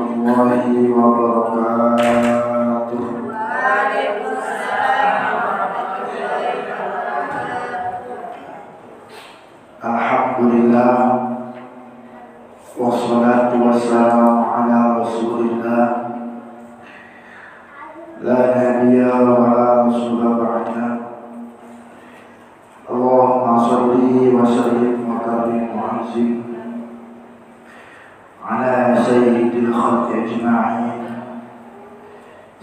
warahmatullahi wabarakatuh. Alhamdulillah, wassalatu wassalamu ala rasulillah, la nabiyya wa la rasula ba'da. Allahumma salli wa sallim wa karim wa azim ala sayyidil khalqi ajma'in,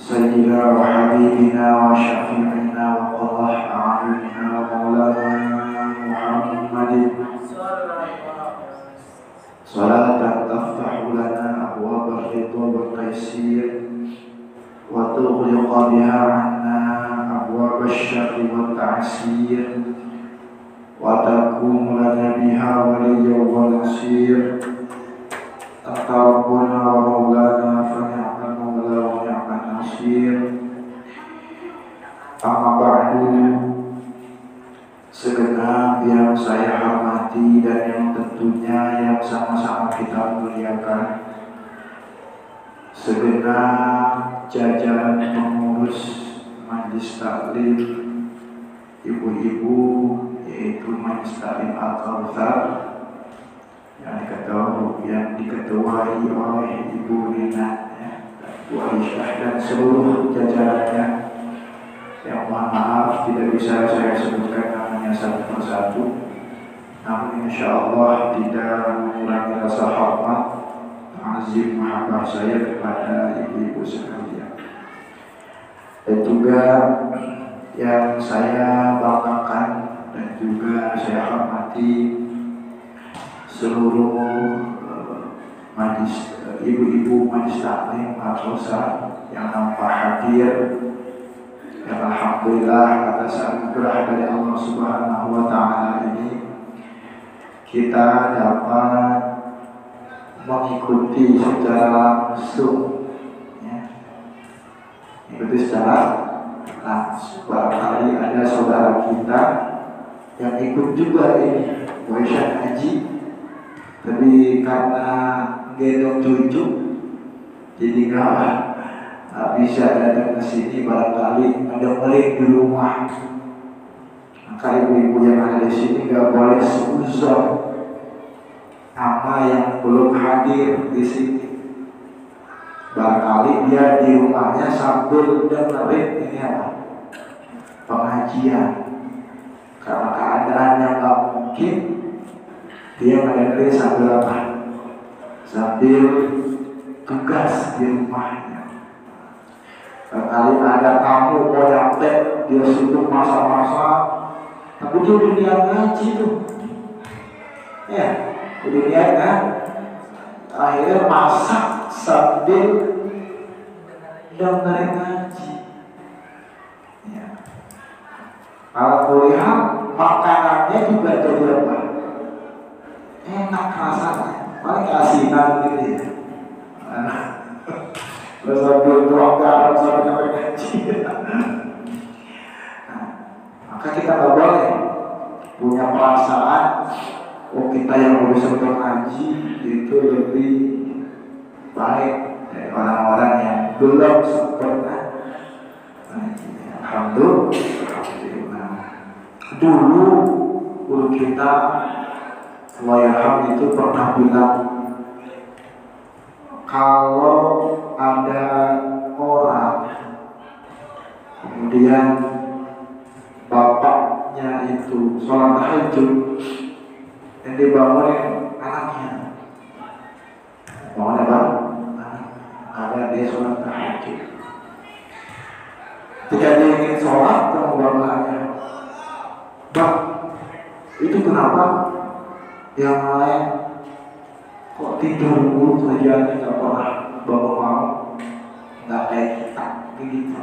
sayyidina wa habibina wa syafi'ina wa qurrah a'yunina wa maulana Muhammadin salatan taftahu lana abwaba ridha wa taysir wa tughliqa biha 'anna abwaba asy-syarri wa ta'sir wa takunu lana biha waliyyan wa nasir. Anta rabbuna wa maulana fa ni'mal maula wa ni'man nasir. Amma ba'du, segenap yang saya hormati dan yang tentunya yang sama-sama kita muliakan, segenap jajaran pengurus Majelis Taklim, ibu-ibu, yaitu Majelis Taklim Al-Kautsar yang diketuai oleh Ibu Rina, Bu Aisyah, dan seluruh jajarannya. Yang mohon maaf tidak bisa saya sebutkan namanya satu persatu, namun insya Allah tidak mengurangi rasa hormat, ta'zim, mahabbah saya kepada ibu-ibu sekalian. Dan juga yang saya banggakan dan juga saya hormati seluruh ibu-ibu Majelis Taklim Al-Kautsar yang nampak hadir. Ya, alhamdulillah atas anugerah dari Allah Subhanahu wa taala ini kita dapat mengikuti secara langsung, ya. Mengikuti secara langsung. Barangkali ada saudara kita yang ikut juga ini Aisyah Haji, tapi karena gendong cucu jadi nggak bisa datang ke sini, barangkali ada melek di rumah. Maka ibu-ibu yang ada di sini nggak boleh seuzon sama yang belum hadir di sini. Barangkali dia di rumahnya sambil dengerin ini apa? Pengajian. Karena keadaan yang nggak mungkin dia mendengar sambil apa? Sambil tugas di rumahnya. Kali ada tamu mau nyampe, dia sibuk masak-masak, tapi dia udah niat ngaji tuh, ya, udah niat kan, akhirnya masak sambil dengerin ngaji. Ya. Kalau kuliah makanannya juga jadi apa? Enak rasanya, paling asinan gitu ya. Terus sambil tuang garam sampai nyampe ngaji. Maka kita nggak boleh punya perasaan, oh kita yang udah sempat ngaji itu lebih baik dari orang-orang yang belum sempat ngaji. Alhamdulillah. Dulu guru kita Wahyam itu pernah bilang, kalau ada orang kemudian bapaknya itu sholat tahajud dan dibangunin anaknya, bangun apa? Ada dia sholat tahajud. Ketika dia ingin sholat, dia membangun anaknya, "Bang, itu kenapa yang lain kok tidur dulu kerjaannya nggak pernah bangun malam, nggak kayak kita begitu?"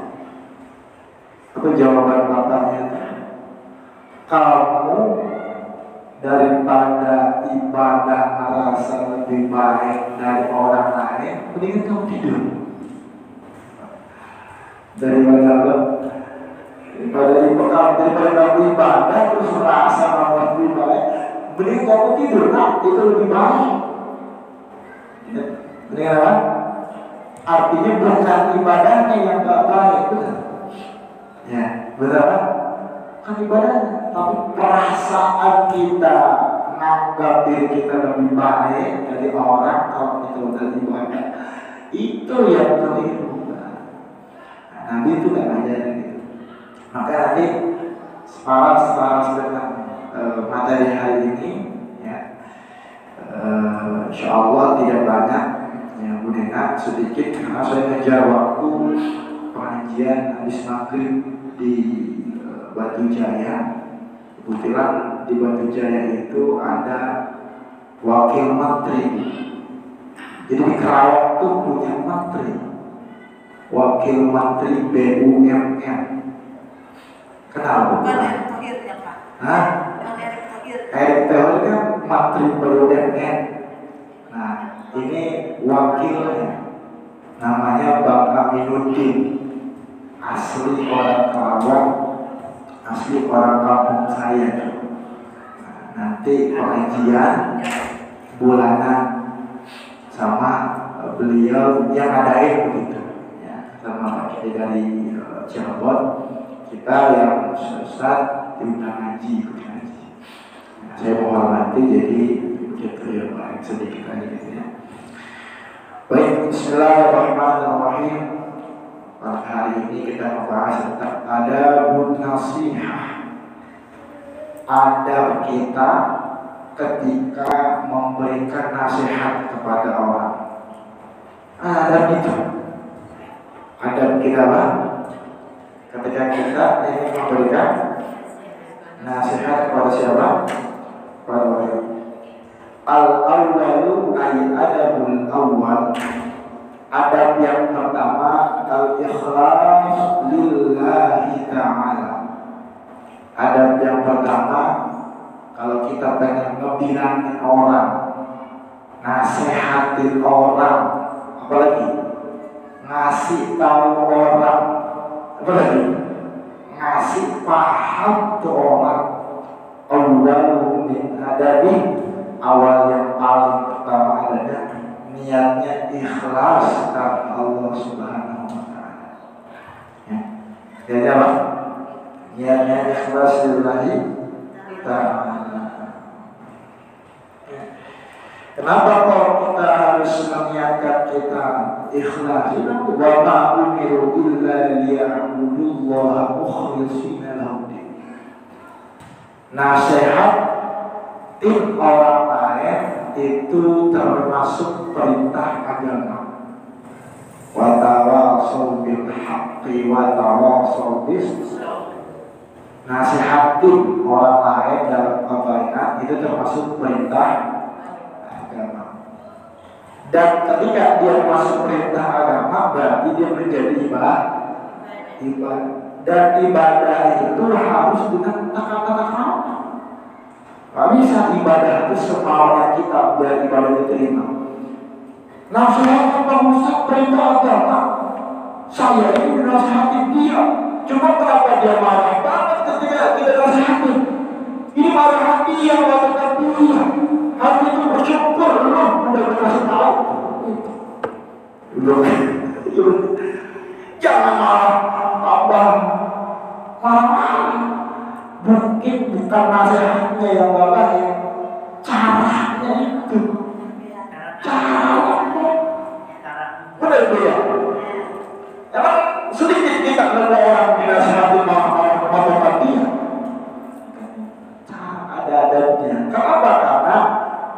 Apa jawaban bapaknya? "Kamu daripada ibadah merasa lebih baik dari orang lain, mendingan kamu tidur. Daripada kamu ibadah terus merasa malah lebih baik, mendingan kamu tidur, nah itu lebih baik." Mendingan apa? Artinya bukan ibadahnya yang gak baik, benar? Ya, benar kan? Kan ibadahnya, tapi perasaan kita menganggap diri kita lebih baik dari orang kalau kita udah ibadah, itu yang keliru. Nabi itu gak ngajarin gitu. Maka nanti separas dengan materi hari ini, ya, insya Allah tidak banyak, ya Bu Nena, sedikit karena saya ngejar waktu pengajian habis maghrib di Batu Jaya. Kebetulan di Batu Jaya itu ada wakil menteri. Jadi di Kerawang itu punya menteri, wakil menteri BUMN. Kenal bukan? Erick Thohir ya Pak? Hah? Erick Thohir. Erick Thohir kan menteri BUMN. Nah, ini wakilnya namanya Bang Aminuddin, asli orang Kerawang, asli orang kampung saya. Nah, nanti pengajian bulanan sama beliau yang adain begitu, ya, sama Pak Kiai dari Cirebon, kita yang Ustaz diundang ngaji, ikut ngaji. Nah, saya menghormati, jadi begitu ya Pak, sedikit aja gitu ya. Baik, Bismillahirrahmanirrahim. Pada hari ini kita membahas tentang adabun nasihah. Adab kita ketika memberikan nasihat kepada orang. Adab itu, adab kita apa? Ketika kita ingin memberikan nasihat kepada siapa? Kepada orang. Al-awwalu ay adabul awwal. Adab yang pertama al-ikhlas lillahi ta'ala. Adab yang pertama, kalau kita pengen ngebilangin orang, nasihatin orang, apalagi ngasih tahu orang, apalagi ngasih paham ke orang, awwalu min adabi, awal yang paling pertama adalah niatnya ikhlas karena Allah Subhanahu wa Ta'ala. Ya. Jadi apa? Niatnya ikhlas lillahi ta'ala. Kenapa kok kita harus mengingatkan kita ikhlas? Wa ma umiru illa liya'budullaha mukhlishina lahu-d-din. Nasihat tim orang lain itu termasuk perintah agama. Wa tawassaw bil haqqi wa tawassaw bis. Nasihatin orang lain dalam kebaikan itu termasuk perintah agama. Dan ketika dia masuk perintah agama, berarti dia menjadi ibadah. Dan ibadah itu harus dengan kata-kata krama. Gak bisa ibadah itu semaunya kita biar ibadah diterima. Nasihat Pak Ustaz perintah agama, saya ini menasihatin dia. Cuma kenapa dia marah banget ketika kita nasihatin? Ini marah dia, marah dia. Hati itu bersyukur loh udah dikasih tahu. Jangan marah abang, marah. Mungkin bukan nasihatnya yang baik, caranya itu. Caranya. Benar itu ya? Emang sedikit kita kalau orang dinasihati melakukan dia. Ada adabnya. Kenapa? Karena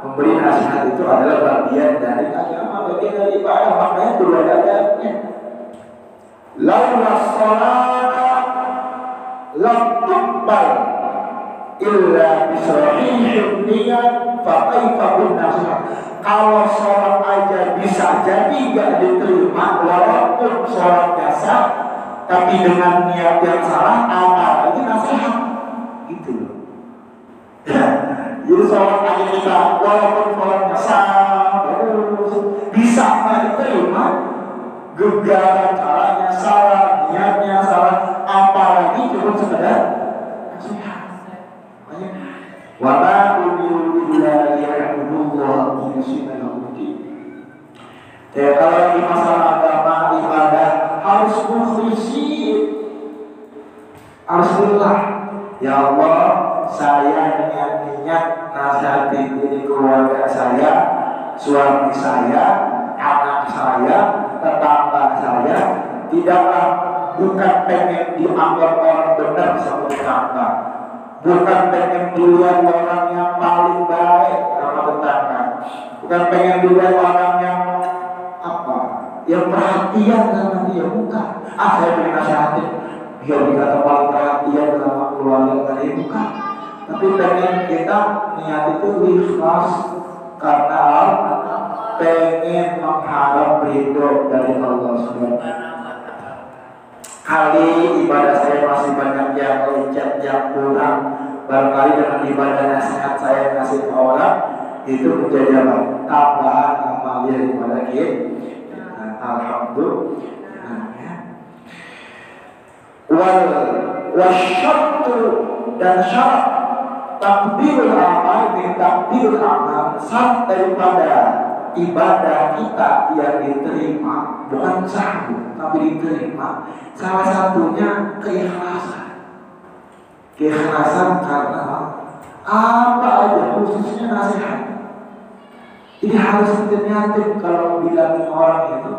memberi nasihat itu adalah bagian dari agama, bagian dari ibadah. Makanya itu ada adabnya. Laula salata lam tuqbal illa bisahihil niyat fa kaifa bin nasihat. Kalau sholat aja bisa jadi gak diterima walaupun sholatnya sah, tapi dengan niat yang salah, apalagi nasihat gitu loh. Jadi sholat aja kita walaupun sholatnya sah, bisa gak diterima, gegaran caranya salah, niatnya salah, apalagi cuma sekedar nasihat. Wa ma umiru illa liya'budullaha mukhlishina lahu-d-din. Ya, kalau di masalah agama Alhamdulillah, ya Allah, saya niat nasihatin ini keluarga saya, suami saya, anak saya, tetangga saya, tidaklah bukan pengen dianggap orang benar sama tetangga, bukan pengen dilihat orang yang paling baik sama tetangga, bukan pengen dilihat orang yang apa, yang perhatian sama dia, bukan. Saya pengen nasihatin biar dikata paling perhatian sama keluarga tadi, bukan. Tapi pengen kita niat itu ikhlas karena pengen mengharap ridho dari Allah Subhanahu. Kali ibadah saya masih banyak yang lecet, yang kurang. Barangkali dengan ibadah nasihat saya ngasih ke orang itu menjadi apa? Tambahan amal daripada kita. Alhamdulillah. Wasyartu dan syarat takdirul amal min takdirul amal, syarat daripada ibadah kita yang diterima bukan sahih tapi diterima, salah satunya keikhlasan. Keikhlasan karena apa aja, khususnya nasihat. Ini harus diniatin kalau bilangin orang itu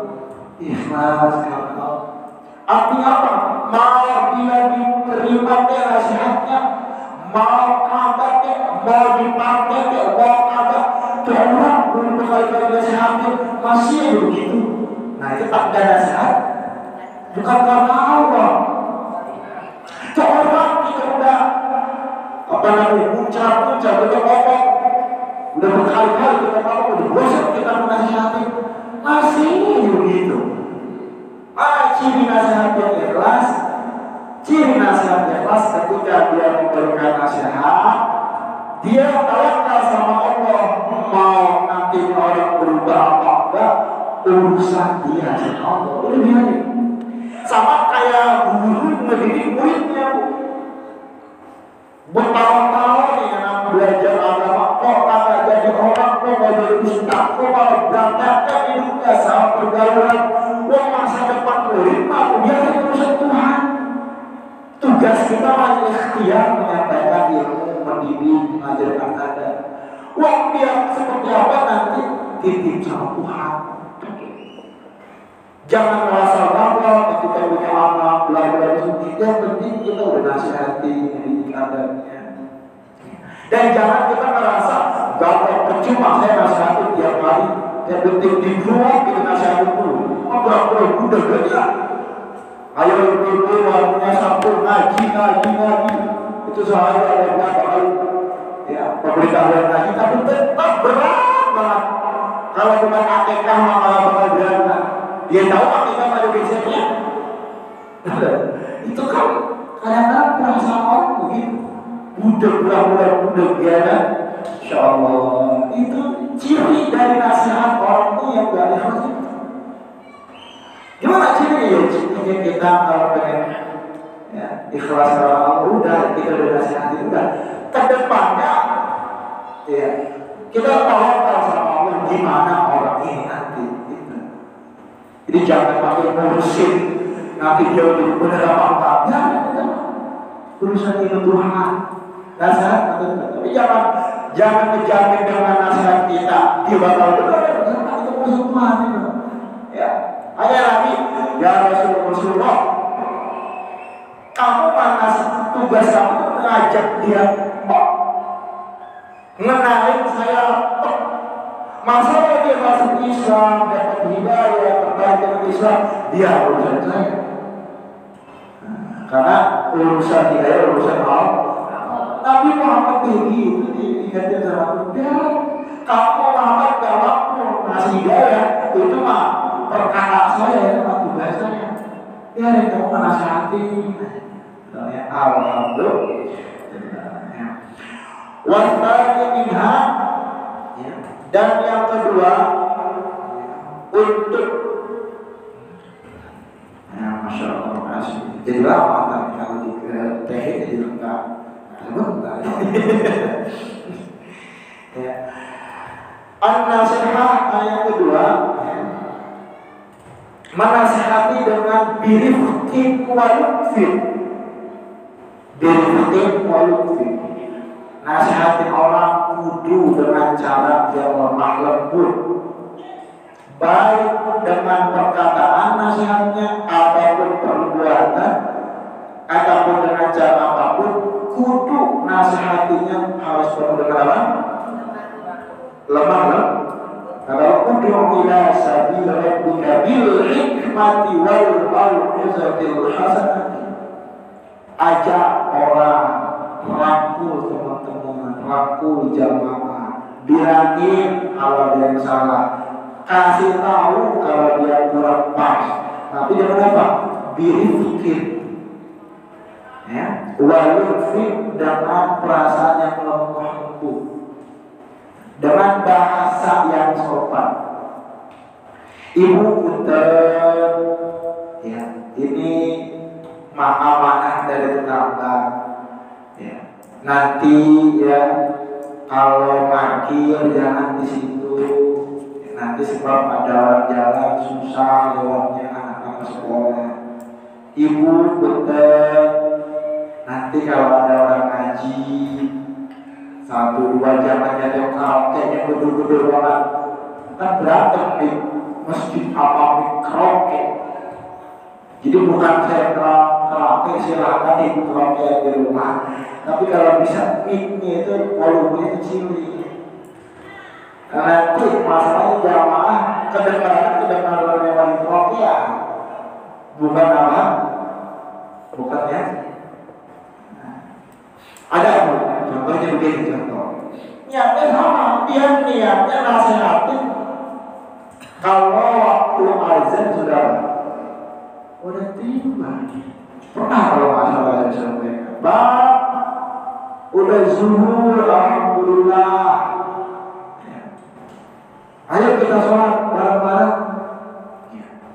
ikhlas karena Allah. Artinya apa? Mau dia diterima ke nasihatnya, mau kagak ke, mau dipakai ke, mau kagak, orang belum berkali-kali nasihatnya masih begitu. Nah itu tak ada nasihat, bukan karena Allah. Orang kita udah apa namanya muncul kita ngomong, udah berkali-kali kita ngomong, udah bosan kita menasihati, masih begitu. Ciri nasihat yang ikhlas, ciri nasihat ikhlas ketika dia memberikan nasihat, dia tawakal sama Allah, mau nanti orang berubah apa enggak urusan dia sama Allah. Udah biarin. Sama kayak guru ngedidik muridnya, bertahun-tahun ya belajar agama, kok kagak jadi orang, kok gak jadi ustaz, kok malah berantakan hidupnya sama pergaulan. Wah, masa depan murid mah biar urusan Tuhan. Tugas kita hanya ikhtiar menyampaikan ilmu, mendidik, mengajarkan ada. Wah, biar seperti apa nanti titip sama Tuhan. Jangan merasa bangga ketika punya anak, belajar itu. Yang penting kita udah nasihati, mendidik adabnya. Dan jangan kita merasa gak percuma saya nasihatin tiap hari. Yang penting di grup kita nasihatin dulu. Berapa udah gede. Ayo ibu-ibu waktunya sabtu ngaji. Itu sehari ada berapa kali ya pemberitahuan ngaji, tapi tetap berat banget. Kalau bukan akikah malah bakal berat. Dia tahu akikah ada biasanya. Itu kan kadang-kadang perasaan orang begitu. Budak gede. Insya Allah itu ciri dari nasihat orang tuh yang gak ikhlas itu. Gimana cirinya ya? Cirinya kita kalau pengen ya, ikhlas karena Allah, udah kita udah nasihatin, udah kedepannya ya kita tawakal sama Allah gimana orang ini nanti gitu. Jadi jangan pakai ngurusin nanti dia udah bener apa enggak ya, urusan ini Tuhan nasihat tapi jangan menjamin dengan nasihat kita dia bakal benar itu urusan Tuhan itu ya. Hanya Nabi, ya Rasulullah, kamu mana tugas kamu itu mengajak dia, mengenalin saya, masalah dia masuk Islam, dapat hidayah, terbaik dengan Islam, dia urusan saya. Karena urusan hidayah, urusan Allah. Nabi Muhammad begitu diingatkan sama Tuhan. Kamu Muhammad kalau ngasih hidayah, itu mah perkara saya, tugas saya. Ya, kamu menasihati. Alhamdulillah. Wasbani minha, dan yang kedua untuk Masya Allah, makasih. Jadi lama tapi kalau di teh jadi lengkap. Bentar. Ya. An-nasihah yang kedua, menasihati dengan birifqin wa lutfin. Birifqin wa lutfin. Nasihatin orang kudu dengan cara yang lemah lembut, baik dengan perkataan nasihatnya ataupun perbuatan ataupun dengan cara apapun, kudu nasihatinya harus penuh dengan apa? Lemah lembut. Kalau ud'u ila sabil rabbika bil hikmati wal mau'izatil hasanati. Ajak orang, rangkul teman-teman, rangkul jamaah, bilangin kalau ada yang salah, kasih tahu kalau dia kurang pas. Tapi jangan apa? Birifqin, ya, walutfin, dengan perasaan yang lemah lembut, dengan bahasa yang sopan. Ibu punten, ya, ini amanah dari tetangga, ya. Nanti ya kalau parkir jangan di situ, ya, nanti sebab ada orang jalan susah lewatnya anak-anak sekolah. Ibu punten, nanti kalau ada orang ngaji 1-2 jam aja yang karaoke yang gede-gede banget, kan berantem di masjid apa di karaoke. Jadi bukan saya karaoke silahkan ibu karaoke di rumah, tapi kalau bisa mic-nya itu volumenya kecilin. Nanti masalahnya jamaah kedengaran lewat karaoke ya, bukan apa, bukan ya. Ada apa? Contohnya begini contoh. Niatnya sama, dia niatnya nasihatin. Kalau waktu azan sudah tiba. Pernah kalau masalah azan sampaikan, Bang, udah zuhur, alhamdulillah. Ayo kita sholat bareng-bareng.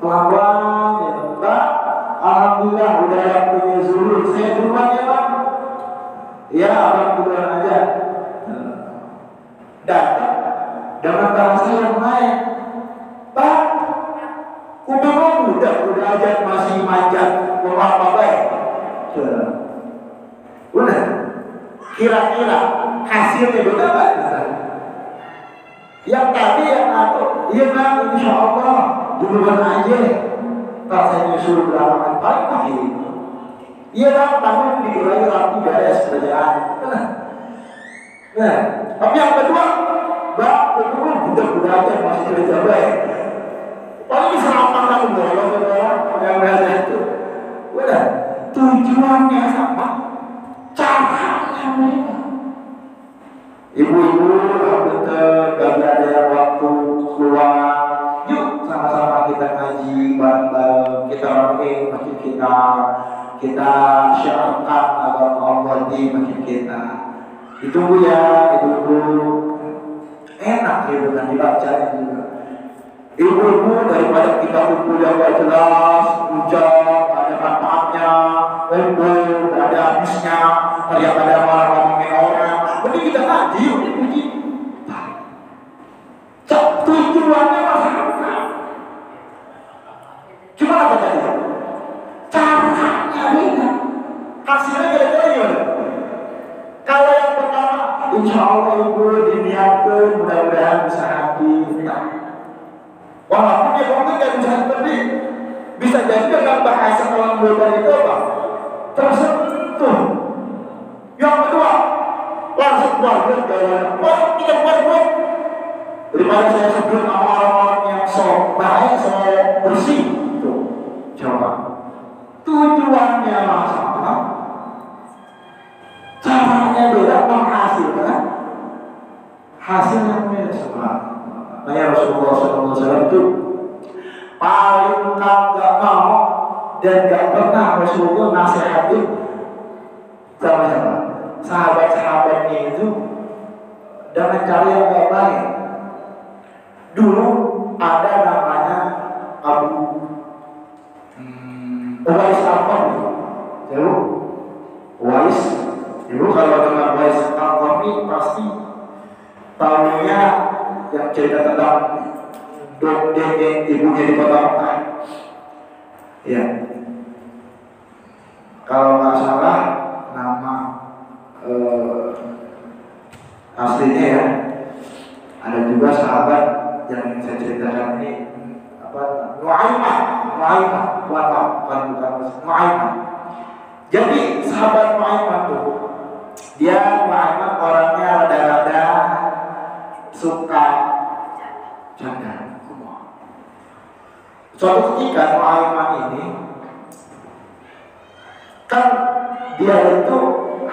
Pelan-pelan, ya, Bang. Alhamdulillah udah waktunya zuhur. Saya duluan ya, Bang. Ya, abang duluan aja. Datang dengan bahasa yang lain. Bang, kuping udah aja masih manjat mau apa baik. Udah. Kira-kira hasilnya beda nggak? Yang tadi yang ngatur, iya Bang, insya Allah duluan aja. Tak saya nyusul belakangan paling pagi. Iya Bang, tangan dikurangi rapi beres kerjaan. Nah, tapi yang kedua, Bang, betul budak-budak aja masih kerja baik. Paling bisa apa kamu bolong yang biasa itu. Udah, tujuannya sama, caranya beda. Ibu-ibu, betul, bagi ada yang waktu keluar, yuk sama-sama kita ngaji bareng-bareng, kita ramein masjid kita syiarkan agar Allah di masjid kita. Ditunggu ya ibu-ibu. Enak ya bukan dibaca juga. Ibu-ibu daripada kita kumpul yang gak jelas, hujan, ada manfaatnya, kumpul, ada habisnya, teriak ada malah ngomongin orang. Mending kita ngaji, udah puji. Tujuannya masalah. Cuma apa tadi? Caranya beda. Hasilnya kira-kira gimana? Kalau yang pertama, insya Allah ibu diniatkan mudah-mudahan bisa hati. Walaupun dia mungkin gak bisa seperti, bisa jadi dengan bahasa orang Buddha itu apa? Tersentuh. Yang kedua, langsung keluar kita buat. Daripada saya sebut nama orang-orang yang so baik, so bersih. Tuh, coba. Tujuannya sama, caranya beda, menghasilkan hasil yang beda sama. Makanya Rasulullah SAW itu paling kagak mau dan gak pernah Rasulullah nasihatin sama siapa? Sahabat-sahabatnya itu dengan cara yang baik. Dulu ada namanya Abu Uwais Al-Qarni. Tahu? Uwais. Ibu kalau dengar Uwais Al-Qarni pasti tahunya yang cerita tentang dongeng ibunya di kota Mekah. Ya. Kalau nggak salah aslinya ya. Ada juga sahabat yang ingin saya ceritakan ini Nu'aimah, bukan Nu'aimah. Jadi sahabat Nu'aimah tuh, dia Nu'aimah orangnya rada-rada suka canda. Suatu ketika Nu'aimah ini kan dia itu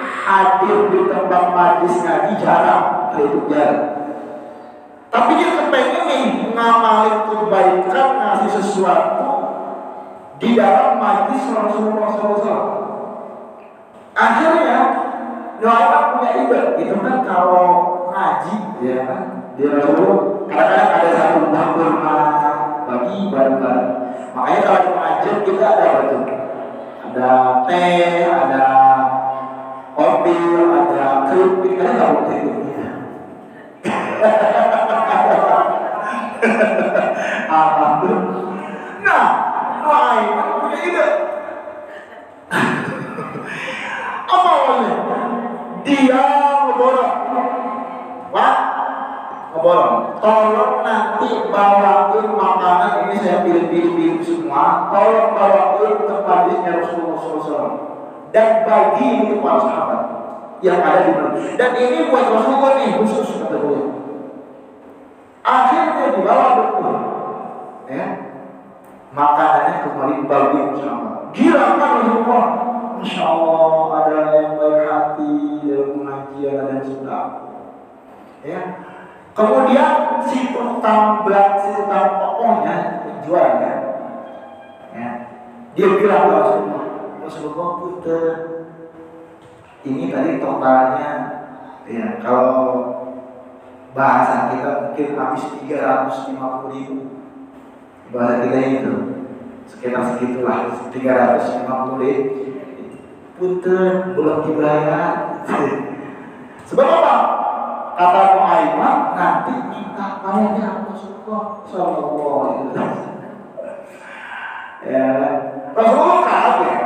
hadir di tempat majlis ngaji jarang, itu jarang. Tapi dia kepengen nih ngamalin kebaikan, ngasih sesuatu di dalam majlis Rasulullah SAW. Akhirnya Nu'aimah punya ide, itu kan kalau ngaji, ya kan, di Rasulullah kadang-kadang ada satu dapur bagi bareng-bareng. Makanya kalau di masjid kita ada apa tuh? Ada teh, ada kopi, ada keripik, ada nggak waktu itu? Nah, Nu'aimah punya ide. Apa awalnya? Dia ngeborong. Wah, ngeborong. Tolong nanti bawain makanan ini, saya pilih-pilih semua. Tolong bawain ke majlisnya Rasulullah SAW dan bagi ini para sahabat yang ada di mana. Dan ini buat Rasulullah nih khusus kata beliau. Akhirnya dibawa betul, ya, makanannya kembali bagi sama. Gila kan Rasulullah, Masya Allah, ada yang baik hati dalam pengajian dan sudah, ya. Kemudian si tukang tokohnya penjualnya, ya, dia bilang ke Rasulullah, Punten, ini tadi totalnya, ya, kalau bahasa kita mungkin habis 350.000. Bahasa kita itu sekitar segitulah, 350.000. Punten, belum dibayar. Sebab apa? Kata Nu'aimah, nanti minta bayarnya Rasulullah Sallallahu Alaihi Wasallam. Ya, Rasulullah kaget.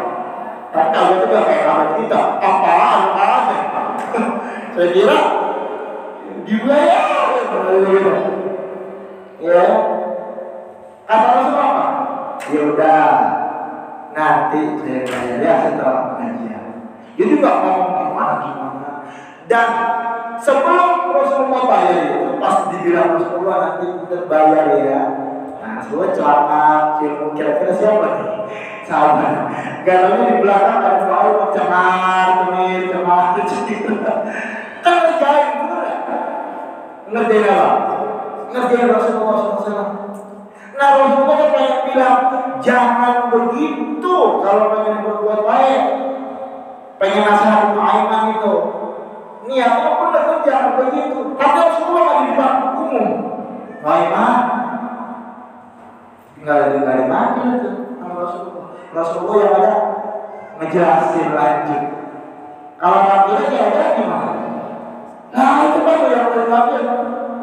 Tapi kalau itu gak kayak kaget kita, apaan kaget? Saya kira dibayar. Ya, kata Rasulullah apa? Ya udah, nanti saya bayar setelah pengajian. Jadi nggak ngomong gimana. Dan sebelum Rasulullah bayar itu, pas dibilang Rasulullah nanti kita bayar ya. Nah, Rasulullah celaka, kira-kira siapa nih? Sahabat. Galanya di belakang ada bau cemar, kan ngerjain, bener ya? Ngerjain apa? Ngerjain Rasulullah SAW. Nah, Rasulullah kan pengen bilang, jangan begitu kalau pengen berbuat baik. Pengen nasihat Nu'aimah itu. Niatnya benar kan jangan begitu. Tapi Rasulullah lagi di depan umum. Nu'aimah tinggal dimaki itu sama Rasulullah. Rasulullah yang ada ngejelasin lanjut. Kalau akhirnya ya ada gimana? Nah itu baru yang boleh ngambil.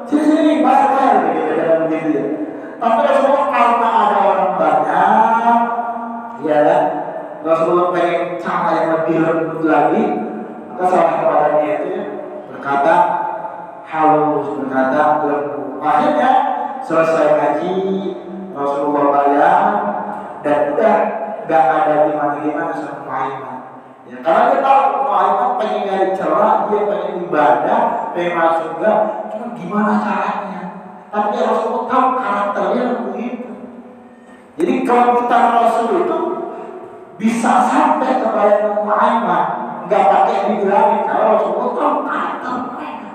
Sini bayar begitu ya. Tapi Rasulullah karena ada orang banyak, ya kan? Rasulullah pengen cara yang lebih lembut lagi, maka salah kepadanya itu berkata halus, berkata lembut. Akhirnya selesai ngaji, Rasulullah bayar dan udah gak ada gimana sama Nu'aimah. Ya, karena dia tahu Nu'aimah pengen nyari celah, dia pengen ibadah, pengen masuk surga, cuma gimana caranya? Tapi Rasulullah tahu karakternya begitu. Jadi kelembutan Rasul itu bisa sampai kepada Nu'aimah, nggak pakai dibilangin kalau Rasulullah tahu karakter mereka.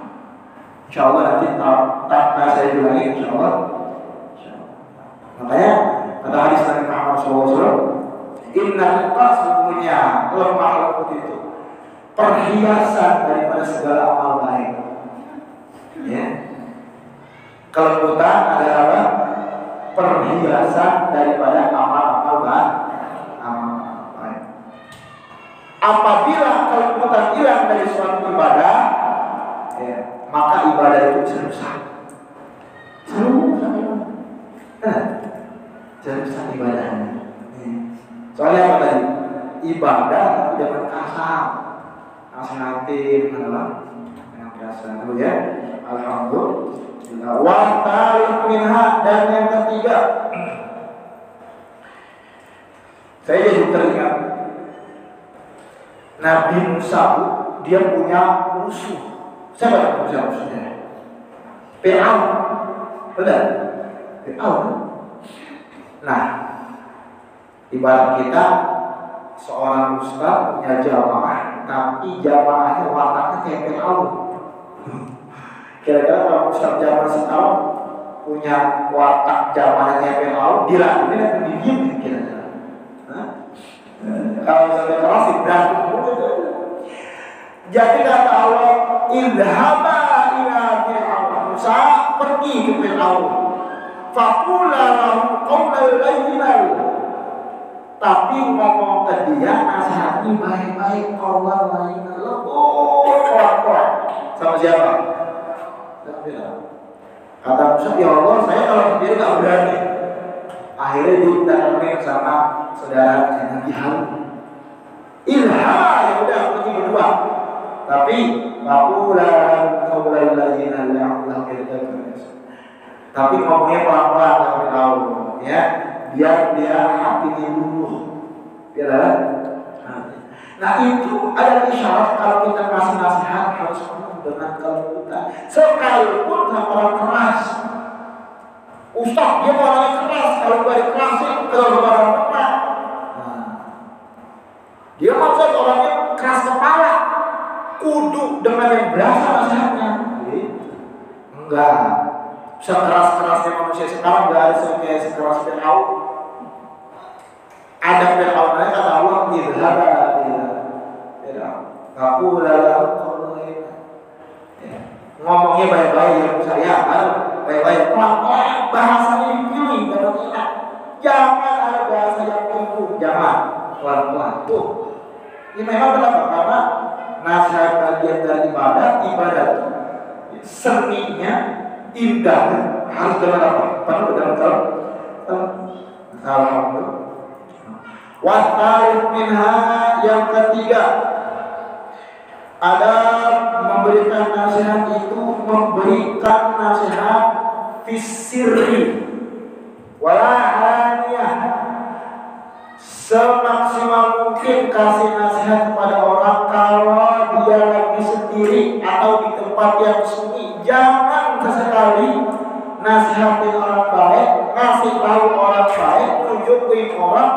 Insya Allah nanti tanpa saya bilangin, Insya Allah. Makanya kata hadis Nabi Muhammad SAW, Inna kita sesungguhnya lemah lembut itu perhiasan daripada segala amal baik. Ya. Kelembutan adalah perhiasan daripada amal-amal baik. Apabila kelembutan hilang dari suatu ibadah, ya, maka ibadah itu bisa rusak. Rusak ibadahnya. Soalnya apa tadi? Ibadah tapi jangan kasar. Asnatin adalah dengan hasanah ya. Alhamdulillah. Wa ta'alif minha, dan yang ketiga, saya jadi teringat Nabi Musa, dia punya musuh. Siapa musuhnya? Fir'aun. Benar? Fir'aun. Nah, ibarat kita seorang ustaz punya jamaah, tapi jamaahnya wataknya kayak Fir'aun. Kira-kira kalau ustaz jamaah sekarang punya watak jamaahnya Fir'aun, dilakuin atau didiem kira-kira? Kalau sampai keras berantem itu. Jadi kata Allah, idhaba ila Fir'aun, Musa pergi ke Fir'aun, faqula lahu qawlan layyinan, tapi ngomong ke dia nasihati baik-baik, qawlan layyinan, lembut. Sama siapa? Kata Musa, ya Allah, saya kalau sendiri gak berani. Akhirnya dia sama saudara Nabi Harun. Ilhama, ya udah pergi berdua. Tapi faqula qawlan layyinan la'allahu yattaqi. Tapi ngomongnya pelan-pelan sampai tahu, ya, biar dia hatinya dulu, biar hati. Nah itu ada isyarat kalau kita kasih nasihat harus ngomong dengan kelembutan, sekalipun sama orang keras. Ustaz dia orangnya keras, kalau gak dikerasin kalau orang teman. Dia maksud orangnya keras kepala, kudu dengan yang berasa nasihatnya. Enggak. Sekeras-kerasnya manusia sekarang gak ada kayak sekeras Fir'aun. Ada Fir'aun aja kata Allah, idhaba ila Fir'aun, faqula lahu qawlan layyinan. Ngomongnya baik-baik ya saya, baik-baik, pelan-pelan, bahasanya dipilih, jangan ada bahasa yang tinggi, jangan pelan-pelan. Tuh, ini memang kenapa? Karena nasihat bagian dari ibadah itu seninya indah, harus dengan apa? Penuh dengan alhamdulillah. Was'alif minha, yang ketiga, ada memberikan nasihat itu memberikan nasihat fisirri walahaniyah, semaksimal mungkin kasih nasihat kepada orang kalau dia lagi sendiri atau di tempat yang sunyi. Jangan sesekali nasihatin orang baik, ngasih tahu orang baik, nunjukin orang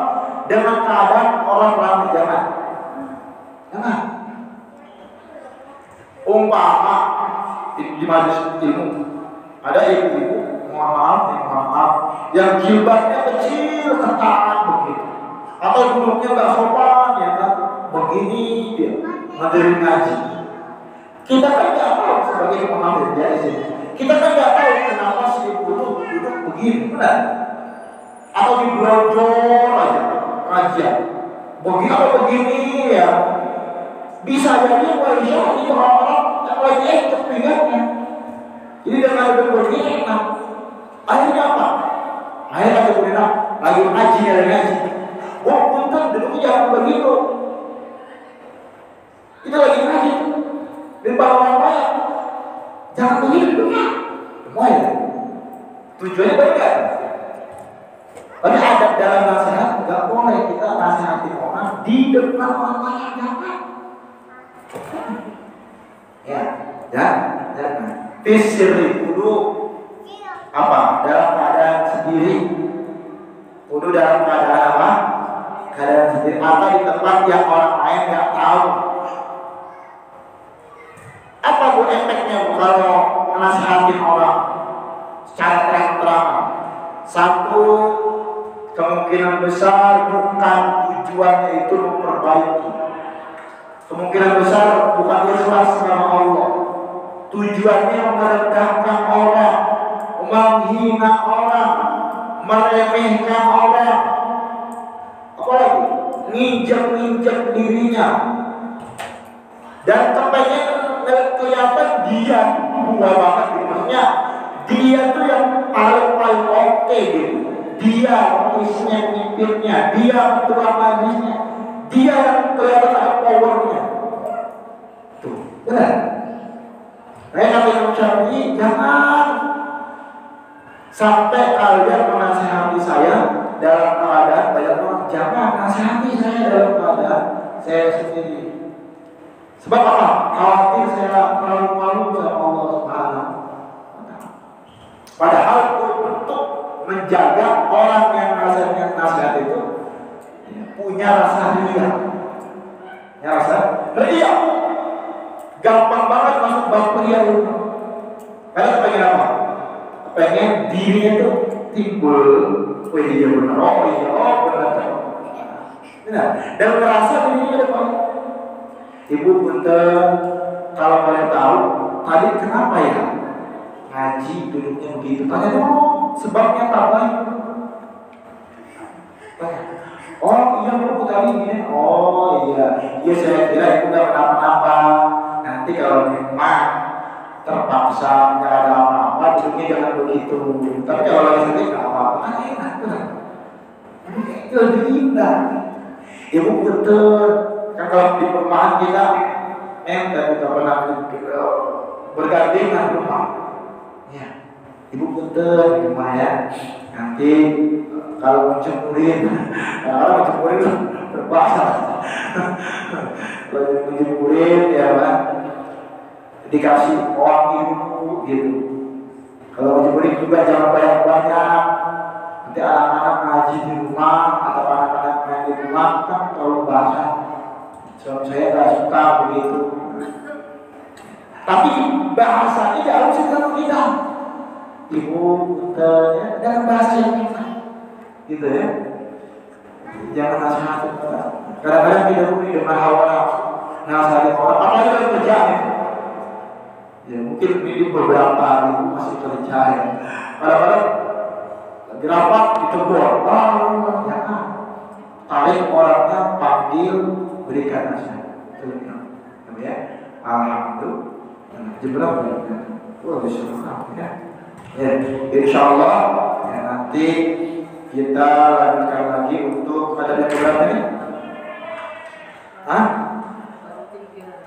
dengan keadaan orang lain. Jangan. Umpama di majelis ilmu ada ibu-ibu, mohon maaf, yang jilbabnya kecil, ketat begitu, atau duduknya nggak sopan, ya kan? Begini dia materi ngaji. Kita kan nggak tahu sebagai pengambil dari sini. Kita kan nggak tahu kenapa si ibu duduk begini, benar? Atau di brojol aja ngajian, begini atau begini ya. Bisa jadi wajah itu orang-orang yang lagi kepingannya. Jadi dengan begini enak. Akhirnya apa? Akhirnya kemudian lagi ngaji dari ngaji. Oh punten duduknya jangan begitu. Kita lagi ngaji di bawah orang banyak. Jangan begitu. Semua ya. Tujuannya baik kan? Tapi adab dalam nasihat nggak boleh kita nasihatin orang di depan orang banyak, jangan. Ya, jangan. Fisiri kudu apa? Dalam keadaan sendiri. Kudu dalam keadaan apa? Keadaan sendiri. Atau di tempat yang orang lain nggak tahu. Apa bu efeknya bu kalau nasihatin orang secara terang-terangan? Satu, kemungkinan besar bukan tujuannya itu memperbaiki. Kemungkinan besar bukan ikhlas sama Allah. Tujuannya merendahkan orang, menghina orang, meremehkan orang, apalagi nginjek-nginjek dirinya. Dan kepengen kelihatan dia gua banget gitu. Maksudnya dia tuh yang paling oke gitu. Dia isinya pemimpinnya, dia ketua majelisnya, dia yang kelihatan ada powernya. Tuh, benar. Kata Imam Syafi'i, jangan sampai kalian menasihati saya dalam keadaan banyak orang. Jangan nasihati saya dalam keadaan saya sendiri. Sebab apa? Khawatir saya terlalu malu sama Allah Subhanahu wa Ta'ala. Padahal untuk menjaga orang yang nasihat itu punya rasa ria. Punya rasa ria. Gampang banget masuk bab ria itu. Karena pengen apa? Pengen dirinya itu timbul. Oh iya benar, benar. Dan merasa dirinya depan. Ibu punten, kalau kalian tahu tadi kenapa ya ngaji duduknya begitu? Tanya dong, sebabnya apa? Oh iya bu tadi gini. Oh iya saya kira itu nggak kenapa-napa. Nanti kalau memang terpaksa nggak ada apa-apa, duduknya jangan begitu. Tapi kalau lagi sakit nggak apa-apa, kan enak benar. Itu lebih indah. Ibu punten. Kan kalau di perumahan kita kita pernah bergandengan rumah. Ya, ibu punten di rumah ya. Nanti kalau mencemurin, orang mencemurin berbahasa. Kalau mencemurin ya kan, dikasih wangi dulu gitu. Kalau mencemurin juga jangan banyak-banyak. Nanti anak-anak ngaji di rumah atau anak-anak main di rumah kan terlalu basah. Suami saya gak suka begitu. Tapi bahasanya harus kita. Ibu, ya, dengan bahasa yang kita, gitu ya. Jangan nasihat. Kadang-kadang kita punya dengan hawa nafsu, nasihatin orang. Apalagi kalau kerjaan itu. Ya mungkin ini beberapa ibu masih kerja ya. Kadang-kadang lagi rapat ditegur. Jangan. Tarik orangnya, panggil, berikan nasihat. Ya. Alhamdulillah. Jebrak ya. Bismillah ya. Ya, insya Allah ya, nanti kita lanjutkan lagi untuk ada yang berapa ini?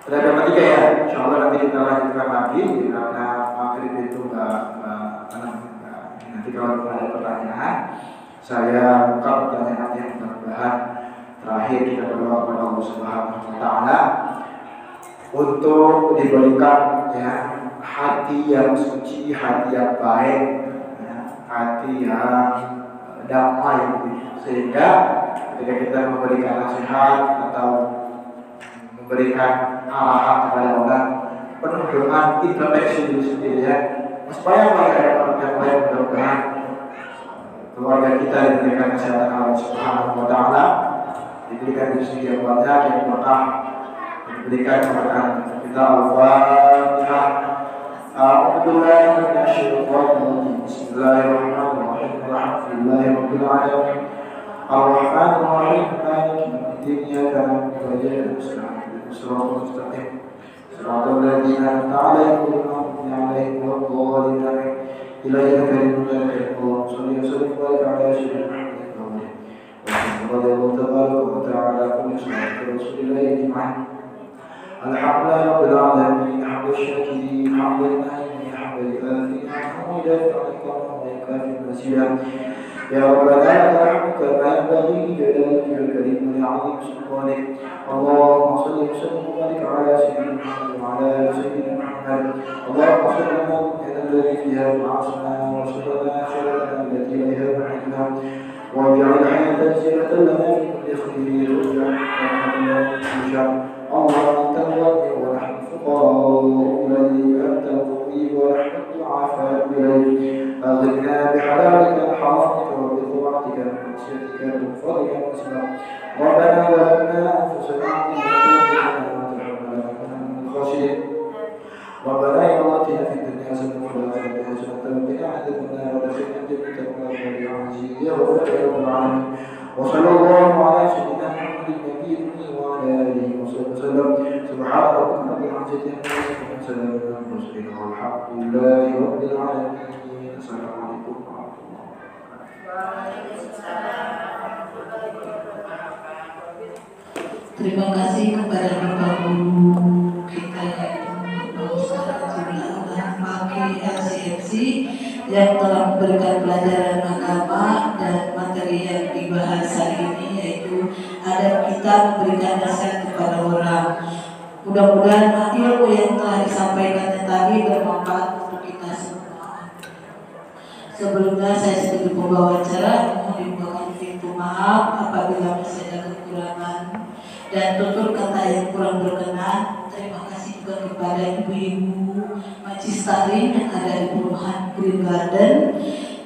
Ada yang ketiga ya. Insya Allah nanti kita lanjutkan lagi karena maghrib itu nanti kalau ada pertanyaan saya buka pertanyaan yang mudah-mudahan terakhir kita berdoa kepada Allah Subhanahu wa Ta'ala untuk diberikan ya hati yang suci, hati yang baik, ya, hati yang damai, sehingga ketika kita memberikan nasihat atau memberikan arahan kepada orang penuh dengan introspeksi diri sendiri ya, supaya pada orang yang lain mudah-mudahan keluarga kita diberikan kesehatan Allah Subhanahu wa Ta'ala, diberikan rezeki yang banyak, yang berkah, diberikan keberkahan kita. Al-Fatihah. A'udzubillahi minasyaitonir rajim. Bismillahirrahmanirrahim. Alhamdulillahirabbil alamin. Ar-Rahmanir Rahim. Maliki yaumiddin. Iyyaka na'budu wa iyyaka nasta'in. Shiratal mustaqim. Shiratal ladzina an'amta 'alaihim ghairil maghdubi 'alaihim waladdallin. إلهنا كريم لا كريم الله صلى وسلم وبارك على سيدنا محمد رضي الله تبارك وتعالى كل صلاة رسول الله أجمعين. الحمد لله رب العالمين حمد الشاكرين حمد النائمين حمد الآثمين حمد الكريم والكافي المسيح يا ربنا لك الحمد كما ينبغي لجلالك الكريم ولعظيم سلطانك. اللهم صل وسلم وبارك على سيدنا محمد وعلى آل سيدنا محمد. اللهم صل على الذي فيها معصنا وصلنا آخرتنا التي إليها بعثنا واجعل الحياة زينة لنا في كل خير واجعل رحمتنا من كل شر. اللهم أنت الغني ونحن الفقراء إليك، أنت القوي ونحن الضعفاء إليك. أغننا بحلالك عن حرامك وبطاعتك من معصيتك من فضلك وسلام. ربنا ظلمنا أنفسنا وإن لم تغفر لنا وترحمنا لنكونن من الخاسرين. ربنا يا آتنا في الدنيا حسنة وفي الآخرة حسنة وقنا عذاب النار وادخلنا جنتك مع العزيز يا رب العالمين. وصلى الله على سيدنا محمد النبي الأمي وعلى آله وصحبه وسلم. سبحان ربك رب العزة عما يصفون وسلام على المرسلين والحمد لله رب العالمين. السلام عليكم ورحمة الله وبركاته. Terima kasih kepada Bapak Guru kita yaitu Bapak Ustaz Juli yang telah memberikan pelajaran agama dan materi yang dibahas hari ini, yaitu adab kita memberikan nasihat kepada orang. Mudah-mudahan ilmu yang telah disampaikan tadi bermanfaat untuk kita semua. Sebelumnya saya sebagai pembawa acara mohon dibukakan pintu maaf apabila masih ada kekurangan dan tutur kata yang kurang berkenan. Terima kasih juga kepada ibu-ibu Majlis Taklim yang ada di perumahan Green Garden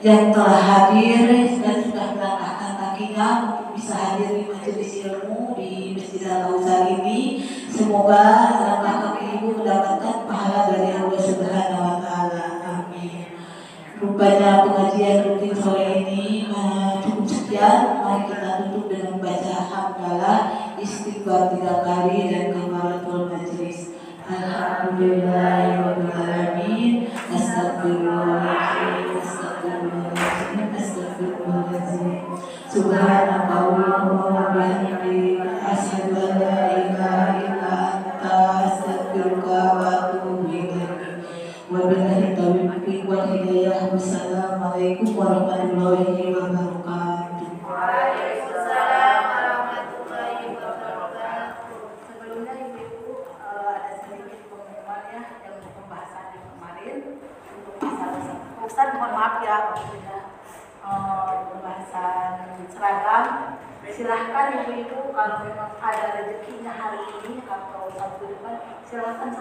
yang telah hadir dan sudah melangkahkan kakinya untuk bisa hadir di majelis ilmu di Masjid Al-Azhar ini. Semoga langkah kaki ibu mendapatkan pahala dari Allah Subhanahu wa Ta'ala. Amin. Rupanya pengajian rutin sore ini cukup sekian. Mari kita tutup dengan membaca hamdalah, istighfar 3 kali dan kafaratul majlis. Alhamdulillahirabbil alamin. Astagfirullahaladzim. Astagfirullahaladzim. Astagfirullahaladzim. Subhanallah wa bihamdihi asyhadu an la ilaha illa anta astaghfiruka wa atubu ilaik. Wabillahi taufiq wal hidayah. Wassalamualaikum warahmatullahi wabarakatuh. Waalaikumsalam warahmatullahi wabarakatuh. Sebelumnya ibu-ibu ada sedikit pengumuman ya yang pembahasan yang kemarin untuk masalah Ustaz, mohon maaf ya apabila pembahasan seragam. Silahkan ibu-ibu kalau memang ada rezekinya hari ini atau sabtu depan silahkan